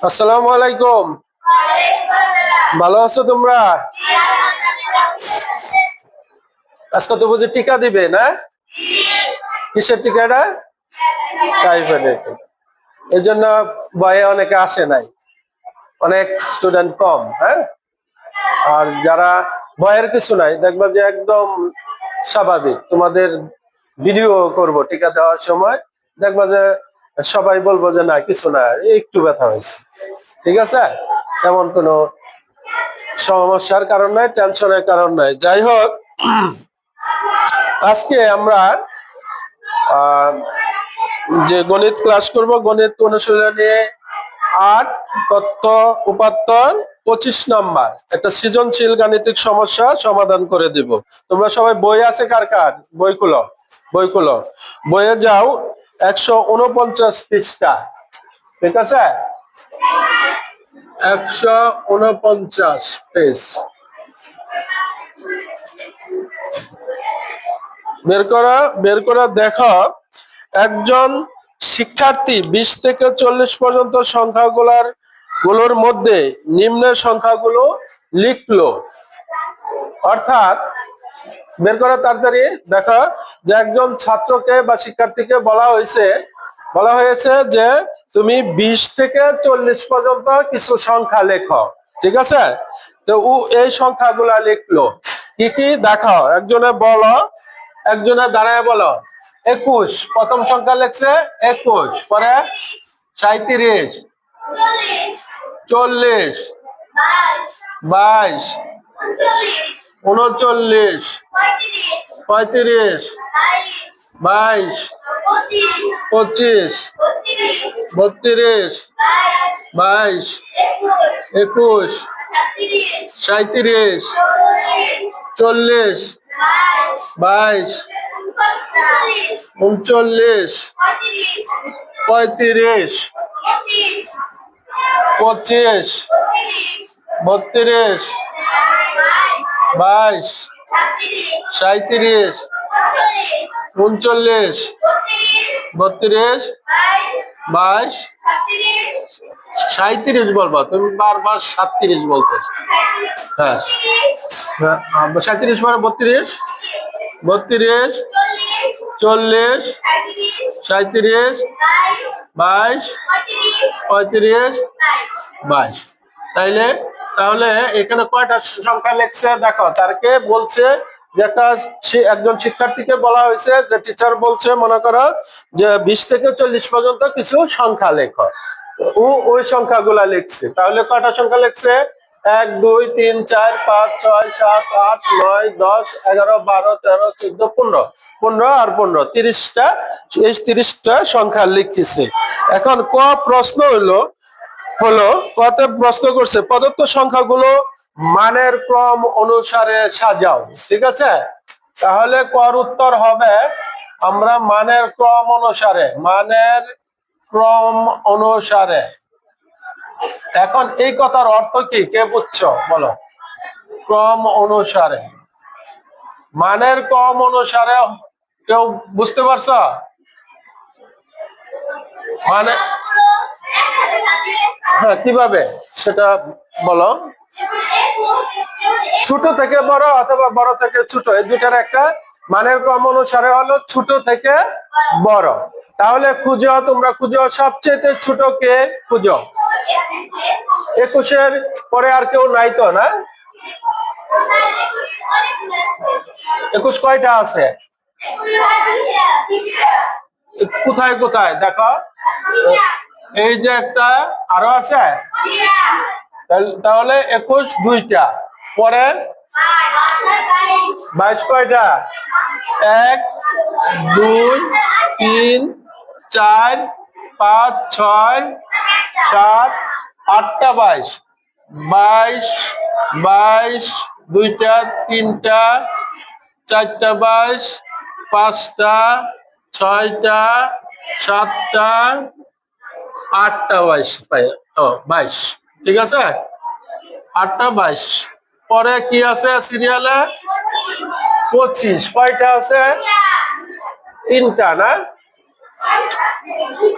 আসসালামু আলাইকুম। ভালো আছো তোমরা? আজকে তো বুঝি টিকা দিবে না? কিসের টিকা এটা? টাইফয়েডের টিকা। এই জন্য ভয়ে অনেকে আসে নাই, অনেক স্টুডেন্ট কম। হ্যাঁ, আর যারা ভয়ের কিছু নাই, দেখবা যে একদম স্বাভাবিক। তোমাদের ভিডিও করব টিকা দেওয়ার সময়, দেখবা যে সবাই বলবো যে না কিছু না, একটু ব্যথা হয়েছে। ঠিক আছে, এমন কোনো সমস্যার কারণ নাই, টেনশনের কারণ নাই। যাই হোক, আজকে আমরা যে গণিত ক্লাস করব, গণিত অনুশীলনী ৮ তথ্য উপাত্তর ২৫ নাম্বার একটা সৃজনশীল গাণিতিক সমস্যা সমাধান করে দিব। তোমরা সবাই বই আছে কার কার? বই খুলো, বইয়ে যাও ১৪৯ পৃষ্ঠা। ঠিক আছে, ১৪৯ পেজ বের করা দেখো। একজন শিক্ষার্থী ২০ থেকে ৪০ পর্যন্ত সংখ্যাগুলোর মধ্যে নিম্নের সংখ্যাগুলো লিখলো। অর্থাৎ বের করা তাড়াতাড়ি দেখো যে একজন ছাত্রকে বা শিক্ষার্থীকে বলা হয়েছে যে তুমি ২০ থেকে ৪০ পর্যন্ত কিছু সংখ্যা লেখো। ঠিক আছে, তো ও এই সংখ্যাগুলা লিখলো। কি কি দেখাও, একজনে দাঁড়ায় বলো। ২১ প্রথম সংখ্যা লিখছে ২১, পরে ৩৭, ৪০, ২২, ৩৯, ৩৫, ২২, ২৫, ৩২, ২২, ২১, ৩৭, ৪০, ২২, ৩৯, ৩৫, ২৫, ৩২, ২২, ৩৭, ৩৯, ৩২, ২২, ৩৭ বলবা, তুমি বারবার ৩৭ বলতেছ। হ্যাঁ, ৩৭ মানে ৩২, ৩২, ৪০, ৩৭, ২২, ৩৫, ২২। তাহলে এখানে কয়টা সংখ্যা লিখছে দেখো। তারকে বলছে যে একজন শিক্ষার্থীকে বলা হয়েছে যে টিচার বলছে মনে করো যে ২০ থেকে ৪০ পর্যন্ত কিছু সংখ্যা লেখো। ও ওই সংখ্যাগুলা লিখছে। তাহলে কয়টা সংখ্যা লিখছে? ১, ২, ৩, ৪, ৫, ৬, ৭, ৮, ৯, ১০, ১১, ১২, ১৩, ১৪, ১৫, ১৫ আর ১৫, ৩০টা। এই ৩০টা সংখ্যা লিখতেছে। এখন প্রশ্ন হলো কত প্রশ্ন করছে, প্রদত্ত সংখ্যাগুলো মানের ক্রম অনুসারে সাজাও। ঠিক আছে, তাহলে কর উত্তর হবে আমরা মানের ক্রম অনুসারে। এখন এই কথার অর্থ কি, কে বুঝছো বলো? ক্রম অনুসারে, মানের ক্রম অনুসারে কেউ বুঝতে পারছো? মানে হ্যাঁ, কিভাবে সেটা বলো। ছোট থেকে বড় অথবা বড় থেকে ছোট, এই দুটার একটা মানের ক্রম অনুসারে হলো ছোট থেকে বড়। তাহলে তোমরা খুঁজো সবচেয়ে ছোট কে খুঁজো। ২১-এর পরে আর কেউ নাই তো না? ২১ কয়টা আছে? কোথায় কোথায় দেখো, এই যে একটা আরো আছে। তাহলে ২১ দুইটা, পরে ২২ কয়টা? ১, ২, ৩, ৪, ৫, ৬, ৭, ৮টা ২২, ২২, ২২, দুইটা, তিনটা, ৪টা ২২, ৫টা, ৬টা, ৭টা, ৮টা ২২, ২২। ঠিক আছে, ৮টা ২২। পরে কি আছে সিরিয়ালে? ২৫ কয়টা আছে? ৩টা না?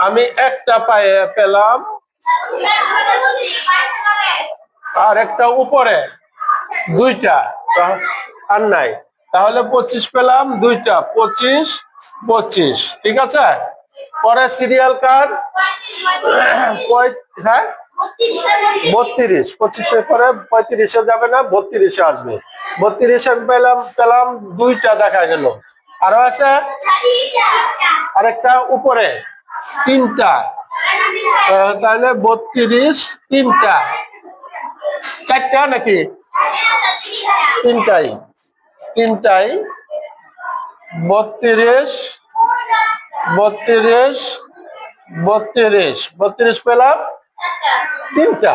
আমি একটা পেলাম, আর একটা উপরে দুইটা, আর নাই, তাহলে 25 পেলাম, দুইটা 25 25, ঠিক আছে। পরে সিরিয়াল কার, হ্যাঁ 32, 25-এর পরে 35-এ যাবে না, 32-এ আসবে। 32 পেলাম দুইটা দেখা গেল, আরো আছে আরেকটা উপরে তিনটা, তাহলে 32 তিনটা, চারটা নাকি তিনটাই 32 32 32 পেলাম তিনটা।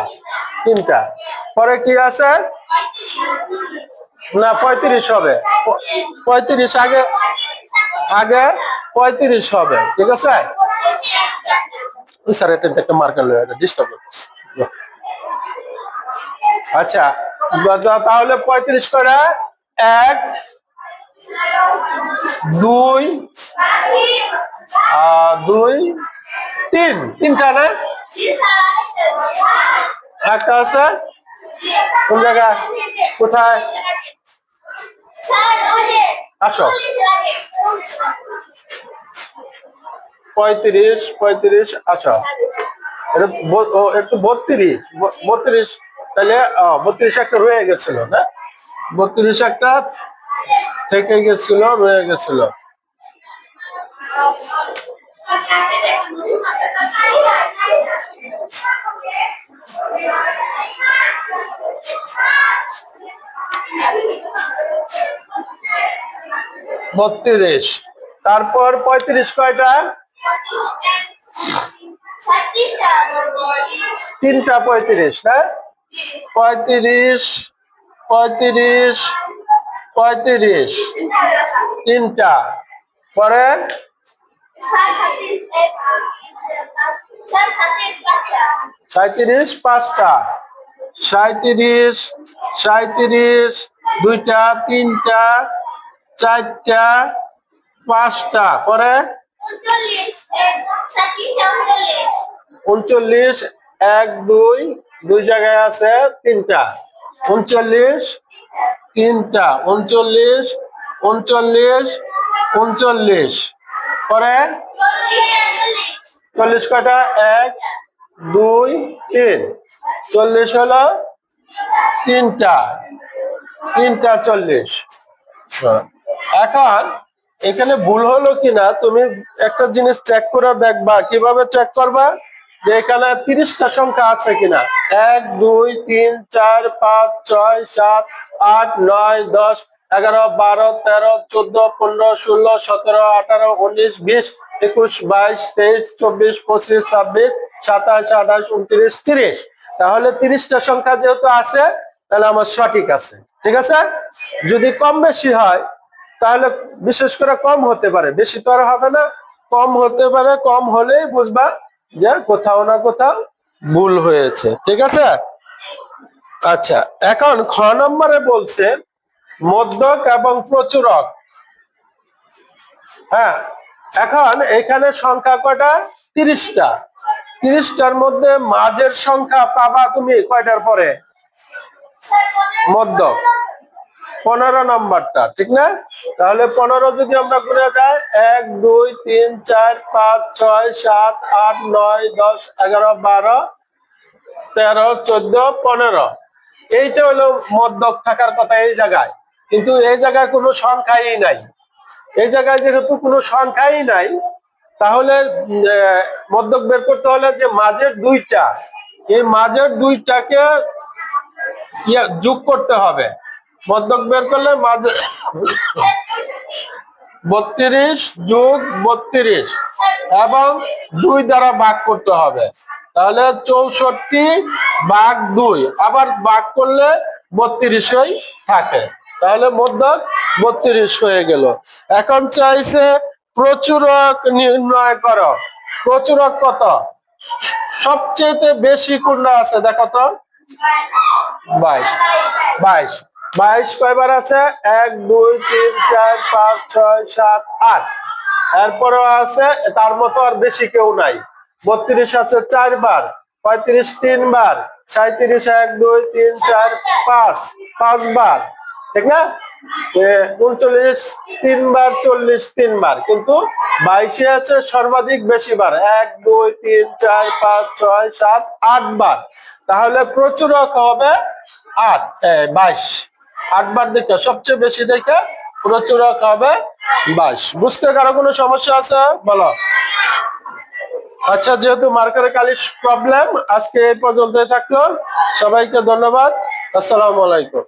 পরে কি আছে না 35 হবে, 35 আগে 35 হবে, ঠিক আছে। স্যার এটা একটা মার্কার লয়ে ডিস্টার্ব করতেছে। আচ্ছা তাহলে 35 করে 1 2 2 3, তিনটা না, একটা আছে কোন জায়গায়, কোথায়, আসো 35 আসো, এটা তো 32, তাহলে 32 একটা রয়ে গেছিল না, 32 একটা থেকে গেছিল, রয়ে গেছিল। বত্রিশ, তারপর 35 কয়টা, তিনটা 35 না, 35 তিনটা, পরে 37 পাঁচটা, 37 দুইটা, তিনটা, চারটা, পাঁচটা, পরে 39 1 2 দুই জায়গায় আছে তিনটা, 39 তিনটা, 39 পরে 40 কয়টা, 1 2 3, 40 হলো তিনটা 40। এখন এখানে ভুল হলো কিনা তুমি একটা জিনিস চেক করে দেখবা। কিভাবে চেক করবা, যে এখানে 30টা সংখ্যা আছে কিনা, 1 2 3 4 5 6 7 8 9 10 11 12 13 14 15 16 17 18 19 20 21 22 23 24 25 26 27 28 29 30, তাহলে 30টা সংখ্যা যেহেতু আছে তাহলে আমার সঠিক আছে, ঠিক আছে। যদি কম বেশি হয় তাহলে বিশেষ করে কম হতে পারে, বেশি তো আর হবে না, কম হতে পারে, কম হলেই বুঝবা যে কোথাও না কোথাও ভুল হয়েছে, ঠিক আছে। আচ্ছা এখন খ নম্বরে বলছে মধ্যক এবং প্রচুরক। হ্যাঁ এখন এখানে সংখ্যা কয়টা, 30টা, 30টার মধ্যে মাঝের সংখ্যা পাবা তুমি কয়টার পরে, মধ্যক 15 নম্বরটা, ঠিক না। তাহলে 15 যদি আমরা গুনে যাই 1 2 3 4 5 6 7 8 9 10 11 12 13 14 15, এইটা হলো মধ্যক থাকার কথা এই জায়গায়, কিন্তু এই জায়গায় কোনো সংখ্যাই নাই। এই জায়গায় যেহেতু কোনো সংখ্যাই নাই তাহলে মধ্যক বের করতে হলে যে মাঝের দুইটা, এই মাঝের দুইটাকে যোগ করতে হবে। মধ্যক বের করলে মাঝে 32 যোগ 32 এবং 2 দ্বারা ভাগ করতে হবে, তাহলে 64 ভাগ 2, আবার ভাগ করলে 32ই থাকে, তাহলে মধ্যক 32 হয়ে গেল। এখন চাইছে প্রচুরক নির্ণয় করো। প্রচুরক কত, সবচেয়ে বেশি কোনটা আছে দেখো তো, 22 কয়বার আছে, 1 2 3 4 5 6 7 8, এরপরেও আছে তার মতো আর বেশি কেউ নাই। 32 আছে 4 বার, 35 3 বার, 37 1 2 3 4 5 5 বার, ঠিক না? 39 3 বার, 40 3 বার, কিন্তু 22 আছে সর্বাধিক বেশি বার, 1 2 3 4 5 6 7 8 বার। তাহলে প্রচুরক হবে 8, 22। 8 বার দেখে সবচেয়ে বেশি দেখে প্রচুরক হবে 22। বুঝতে কারো কোনো সমস্যা আছে বলো? আচ্ছা, যেহেতু মার্কারে কালির প্রবলেম, আজকে এই পর্যন্তই থাকলো। সবাইকে ধন্যবাদ। আসসালামু আলাইকুম।